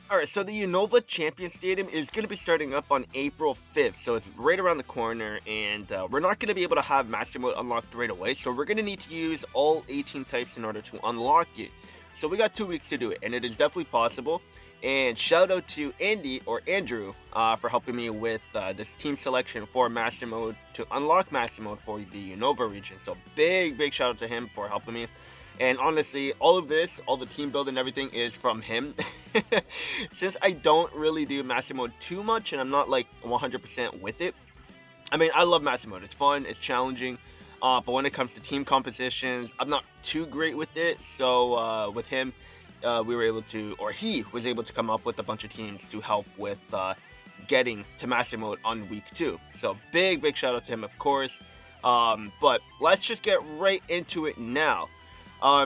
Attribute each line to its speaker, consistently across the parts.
Speaker 1: Alright, so the Unova Champion Stadium is going to be starting up on April 5th, so it's right around the corner, and we're not going to be able to have Master Mode unlocked right away, so we're going to need to use all 18 types in order to unlock it. So we got 2 weeks to do it, and it is definitely possible. And shout out to Andy, or Andrew, for helping me with this team selection for Master Mode, to unlock Master Mode for the Unova region. So big shout out to him for helping me. And honestly, all of this, all the team build and everything is from him. Since I don't really do Master Mode too much and I'm not like 100% with it. I mean, I love Master Mode. It's fun, it's challenging. But when it comes to team compositions, I'm not too great with it. So with him, we were able to, or he was able to come up with a bunch of teams to help with getting to Master Mode on week 2. So big shout out to him, of course. But let's just get right into it now.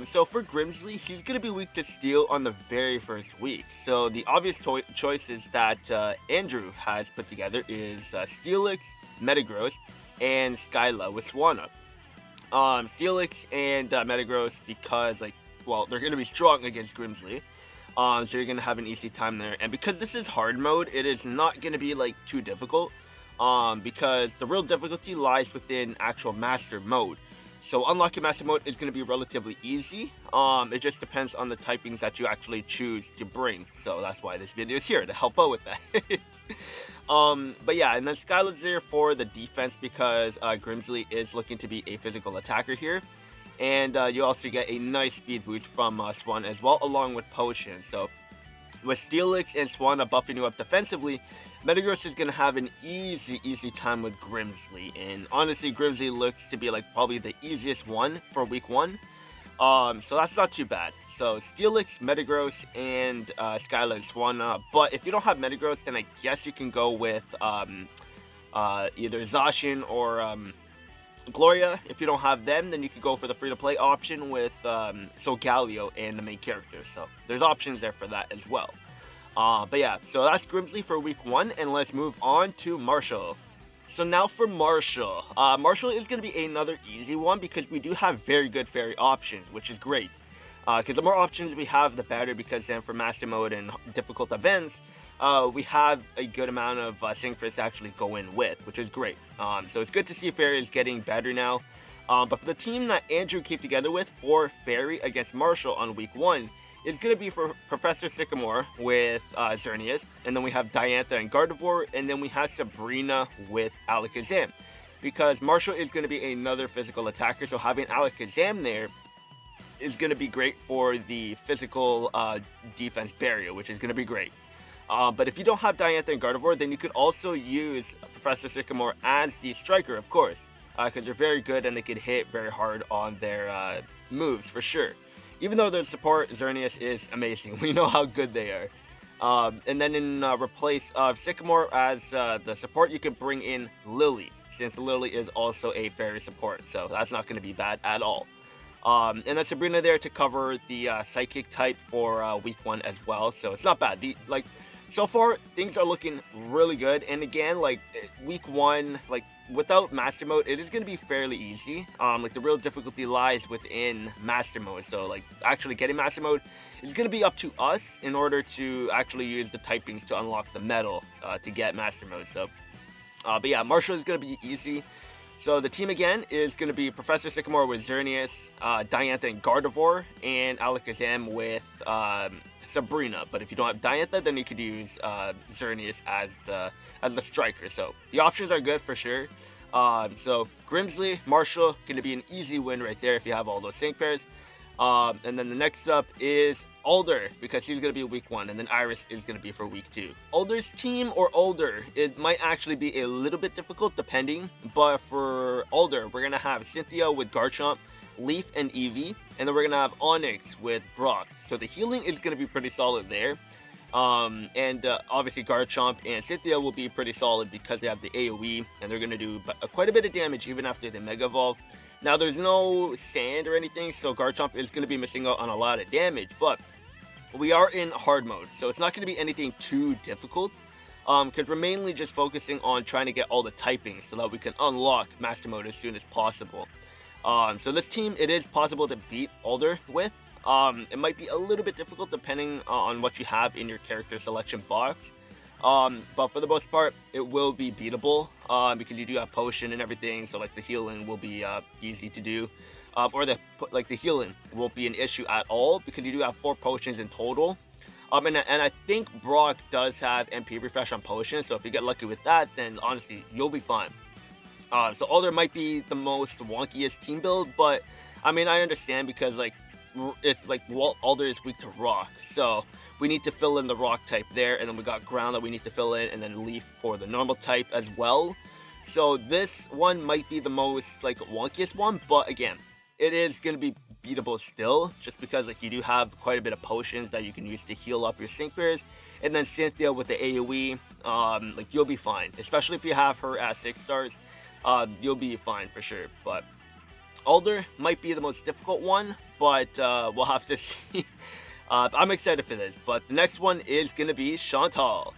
Speaker 1: So for Grimsley, he's going to be weak to Steel on the very first week. So the obvious choices that Andrew has put together is Steelix, Metagross, and Skyla with Swanna. Steelix and Metagross because, like, well, they're going to be strong against Grimsley. So you're going to have an easy time there. And because this is hard mode, it is not going to be, like, too difficult. Because the real difficulty lies within actual Master Mode. So unlocking Master Mode is going to be relatively easy. It just depends on the typings that you actually choose to bring. So that's why this video is here, to help out with that. But yeah, and then Skyla's there for the defense because Grimsley is looking to be a physical attacker here. And you also get a nice speed boost from Swan as well, along with Potion. So with Steelix and Swanna buffing you up defensively, Metagross is going to have an easy time with Grimsley. And honestly, Grimsley looks to be like probably the easiest one for week 1. So that's not too bad. So Steelix, Metagross, and Skyla and Swanna. But if you don't have Metagross, then I guess you can go with either Zacian or Gloria. If you don't have them, then you could go for the free-to-play option with Solgaleo and the main character. So there's options there for that as well. But yeah, so that's Grimsley for week 1, and let's move on to Marshall. So now for Marshall. Marshall is going to be another easy one because we do have very good fairy options, which is great. Because the more options we have, the better, because then for Master Mode and difficult events, we have a good amount of Synchros to actually go in with, which is great. So it's good to see Fairy is getting better now. But for the team that Andrew came together with for Fairy against Marshall on week 1, is going to be for Professor Sycamore with Xerneas, and then we have Diantha and Gardevoir, and then we have Sabrina with Alakazam. Because Marshall is going to be another physical attacker, so having Alakazam there is going to be great for the physical defense barrier, which is going to be great. But if you don't have Diantha and Gardevoir, then you could also use Professor Sycamore as the striker, of course. Because they're very good and they can hit very hard on their moves, for sure. Even though their support, Xerneas, is amazing. We know how good they are. And then in replace of Sycamore as the support, you could bring in Lily, since Lily is also a fairy support. So that's not going to be bad at all. And then Sabrina there to cover the Psychic type for week 1 as well. So it's not bad. So far, things are looking really good. And again, like, week 1, like, without Master Mode, it is going to be fairly easy. Like, the real difficulty lies within Master Mode. So, like, actually getting Master Mode is going to be up to us in order to actually use the typings to unlock the medal to get Master Mode. So, but yeah, Marshall is going to be easy. So the team again is going to be Professor Sycamore with Xerneas, Diantha and Gardevoir, and Alakazam with Sabrina. But if you don't have Diantha, then you could use Xerneas as the striker. So the options are good for sure. So Grimsley, Marshall, going to be an easy win right there if you have all those sync pairs. And then the next up is Alder, because he's going to be week 1, and then Iris is going to be for week 2. Alder's team, or Alder, it might actually be a little bit difficult depending, but for Alder, we're going to have Cynthia with Garchomp, Leaf and Eevee, and then we're going to have Onyx with Brock. So the healing is going to be pretty solid there. And obviously Garchomp and Cynthia will be pretty solid because they have the AoE, and they're going to do quite a bit of damage even after the Mega Evolve. Now, there's no sand or anything, so Garchomp is going to be missing out on a lot of damage, but we are in hard mode, so it's not going to be anything too difficult, because we're mainly just focusing on trying to get all the typings so that we can unlock Master Mode as soon as possible. So this team, it is possible to beat Alder with, It might be a little bit difficult depending on what you have in your character selection box. But for the most part, it will be beatable because you do have potion and everything. So like the healing will be easy to do, or the healing won't be an issue at all because you do have 4 potions in total. And I think Brock does have MP refresh on potions, so if you get lucky with that, then honestly you'll be fine. So Alder might be the most wonkiest team build, but I mean I understand because like it's like Alder is weak to rock, so we need to fill in the rock type there, and then we got ground that we need to fill in, and then leaf for the normal type as well. So this one might be the most like wonkiest one, but again, it is going to be beatable still, just because like you do have quite a bit of potions that you can use to heal up your sync pairs, and then Cynthia with the AoE, like you'll be fine, especially if you have her at 6 stars. You'll be fine for sure. But Alder might be the most difficult one, but we'll have to see. I'm excited for this, but the next one is going to be Chantal.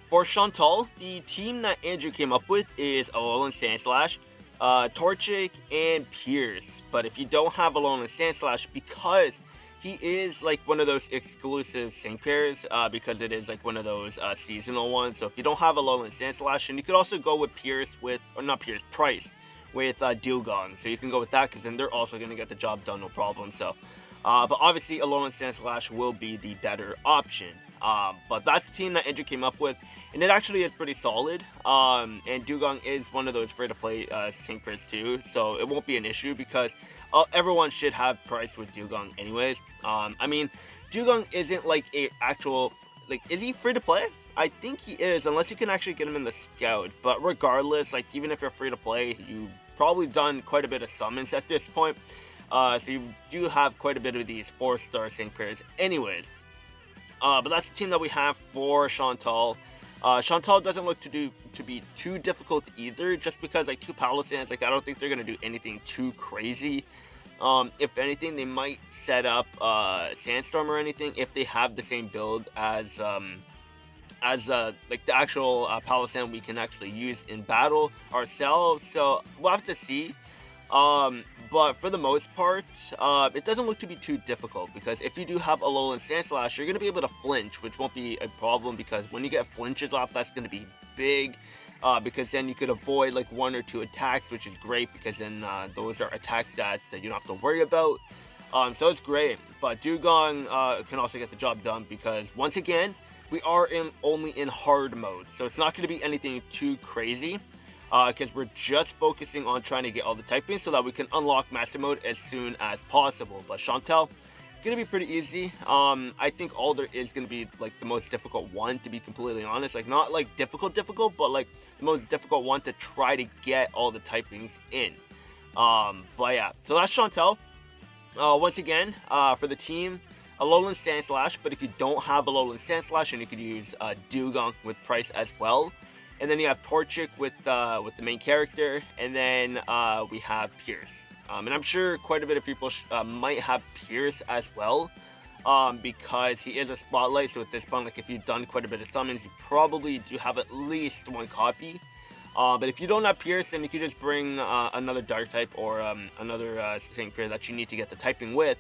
Speaker 1: For Chantal, the team that Andrew came up with is Alolan Sandslash, Torchic, and Pierce. But if you don't have Alolan Sandslash, because he is like one of those exclusive sync pairs, because it is like one of those seasonal ones. So if you don't have Alolan Sandslash, and you could also go with Pierce with, or not Pierce, Price with Dewgong. So you can go with that because then they're also going to get the job done, no problem. So, but obviously Alolan Sandslash will be the better option. But that's the team that Andrew came up with, and it actually is pretty solid. And Dewgong is one of those free-to-play sync pairs too, so it won't be an issue because everyone should have Price with Dewgong anyways. I mean, Dewgong isn't like a actual, like, is he free-to-play? I think he is, unless you can actually get him in the Scout. But regardless, like, even if you're free-to-play, you've probably done quite a bit of summons at this point. So you do have quite a bit of these 4-star sync pairs anyways. But that's the team that we have for Chantal. Chantal doesn't look to be too difficult either, just because like 2 Palosands, like I don't think they're gonna do anything too crazy. If anything, they might set up Sandstorm or anything if they have the same build as like the actual Palosan we can actually use in battle ourselves. So we'll have to see. But for the most part, it doesn't look to be too difficult, because if you do have Alolan Sandslash, you're going to be able to flinch, which won't be a problem, because when you get flinches off, that's going to be big, because then you could avoid like 1 or 2 attacks, which is great, because then those are attacks that you don't have to worry about. So it's great, but Dewgong can also get the job done, because once again, we are only in hard mode, so it's not going to be anything too crazy. Because we're just focusing on trying to get all the typing so that we can unlock Master Mode as soon as possible. But Chantal, gonna be pretty easy. I think Alder is gonna be like the most difficult one, to be completely honest. Like not like difficult, but like the most difficult one to try to get all the typings in. But yeah, so that's Chantal. Once again, for the team, Alolan Sandslash. But if you don't have Alolan Sandslash, and you could use Dewgong with Price as well. And then you have Torchic with the main character, and then we have Pierce. And I'm sure quite a bit of people might have Pierce as well, because he is a spotlight. So at this point, like if you've done quite a bit of summons, you probably do have at least 1 copy. But if you don't have Pierce, then you can just bring another Dark type or another sync pair that you need to get the typing with.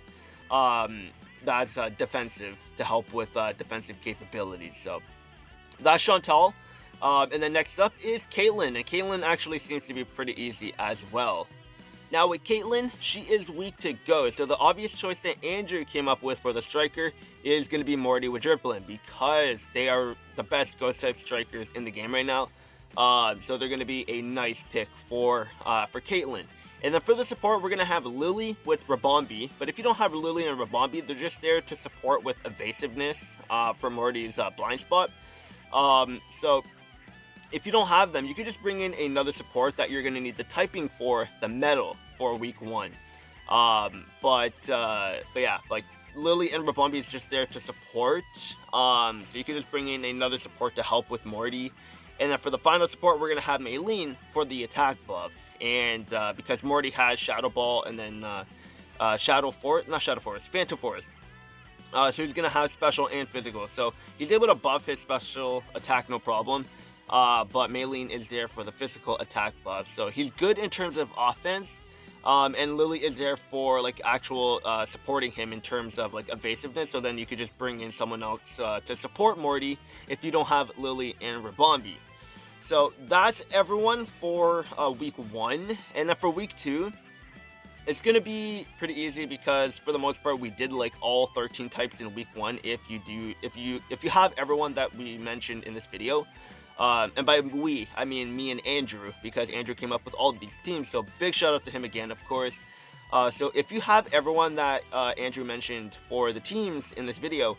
Speaker 1: That's defensive, to help with defensive capabilities. So that's Chantal. And then next up is Caitlyn, and Caitlyn actually seems to be pretty easy as well. Now with Caitlyn, she is weak to Ghost, so the obvious choice that Andrew came up with for the striker is going to be Morty with Dripplin, because they are the best Ghost type strikers in the game right now. So they're going to be a nice pick for Caitlyn. And then for the support, we're going to have Lily with Rabombi, but if you don't have Lily and Rabombi, they're just there to support with evasiveness for Morty's blind spot. So if you don't have them, you could just bring in another support that you're going to need the typing for, the metal, for week 1. But yeah, like Lily and Rabombi is just there to support. So you could just bring in another support to help with Morty. And then for the final support, we're going to have Maylene for the attack buff. And because Morty has Shadow Ball and then Phantom Force. So he's going to have special and physical. So he's able to buff his special attack, no problem. But Maylene is there for the physical attack buff. So he's good in terms of offense. And Lily is there for like actual supporting him in terms of like evasiveness. So then you could just bring in someone else to support Morty if you don't have Lily and Rabombi. So that's everyone for week 1, and then for week 2, it's gonna be pretty easy because for the most part we did like all 13 types in week 1. If you have everyone that we mentioned in this video, and by we I mean me and Andrew, because Andrew came up with all of these teams. So big shout out to him again, of course. So if you have everyone that Andrew mentioned for the teams in this video,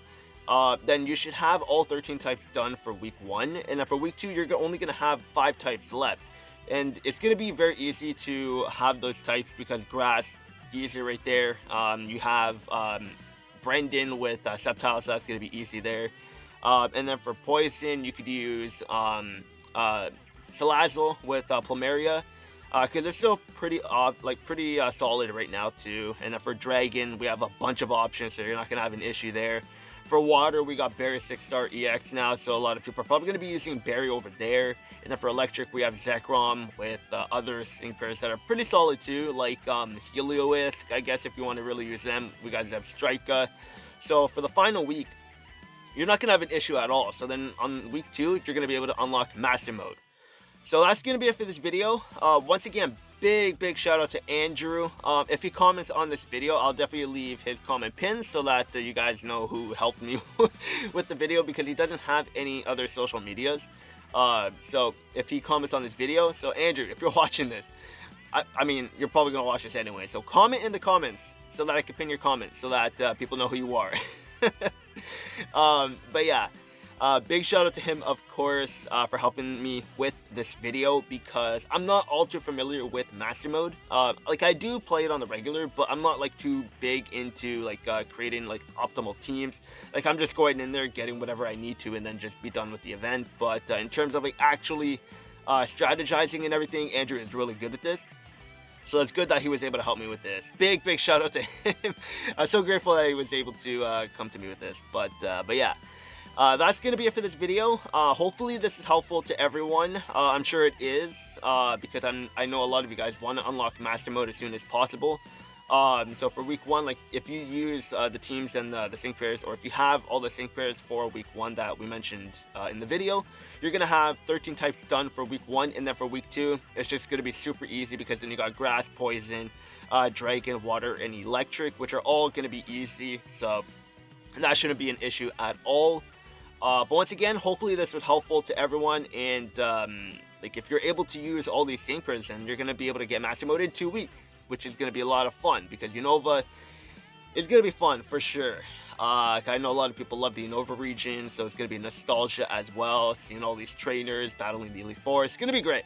Speaker 1: then you should have all 13 types done for week 1, and then for week 2 you're only going to have 5 types left, and it's going to be very easy to have those types because grass, easy right there. You have Brendan with Septile, so that's going to be easy there. And then for poison you could use Salazzle with Plumeria, because they're still pretty solid right now too. And then for dragon we have a bunch of options, so you're not going to have an issue there. For water, we got Barry 6-star EX now, so a lot of people are probably going to be using Barry over there. And then for electric, we have Zekrom with other sync pairs that are pretty solid too, like Helioisk, I guess, if you want to really use them. We got Zebstrika. So for the final week, you're not going to have an issue at all. So then on week 2, you're going to be able to unlock Master Mode. So that's going to be it for this video. Once again, big shout out to Andrew. If he comments on this video, I'll definitely leave his comment pinned so that you guys know who helped me with the video, because he doesn't have any other social medias. So if he comments on this video, so Andrew, if you're watching this, I mean, you're probably going to watch this anyway, so comment in the comments so that I can pin your comments so that people know who you are. But yeah. Big shout out to him, of course, for helping me with this video, because I'm not all too familiar with Master Mode. Like, I do play it on the regular, but I'm not like too big into like creating like optimal teams. Like, I'm just going in there, getting whatever I need to, and then just be done with the event. But in terms of like actually strategizing and everything, Andrew is really good at this. So it's good that he was able to help me with this. Big shout out to him. I'm so grateful that he was able to come to me with this. But yeah. That's going to be it for this video. Hopefully this is helpful to everyone. I'm sure it is, because I know a lot of you guys want to unlock Master Mode as soon as possible. So for week 1, like, if you use the teams and the sync pairs, or if you have all the sync pairs for week 1 that we mentioned in the video, you're going to have 13 types done for week 1, and then for week 2, it's just going to be super easy, because then you got grass, poison, dragon, water, and electric, which are all going to be easy, so that shouldn't be an issue at all. But once again, hopefully this was helpful to everyone, and like, if you're able to use all these sync pairs, then you're going to be able to get Master Mode in 2 weeks, which is going to be a lot of fun, because Unova is going to be fun for sure. I know a lot of people love the Unova region, so it's going to be nostalgia as well, seeing all these trainers battling the Elite Four. It's going to be great.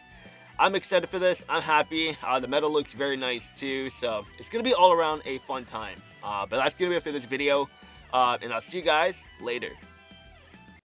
Speaker 1: I'm excited for this. I'm happy. The meta looks very nice too, so it's going to be all around a fun time. But that's going to be it for this video, and I'll see you guys later.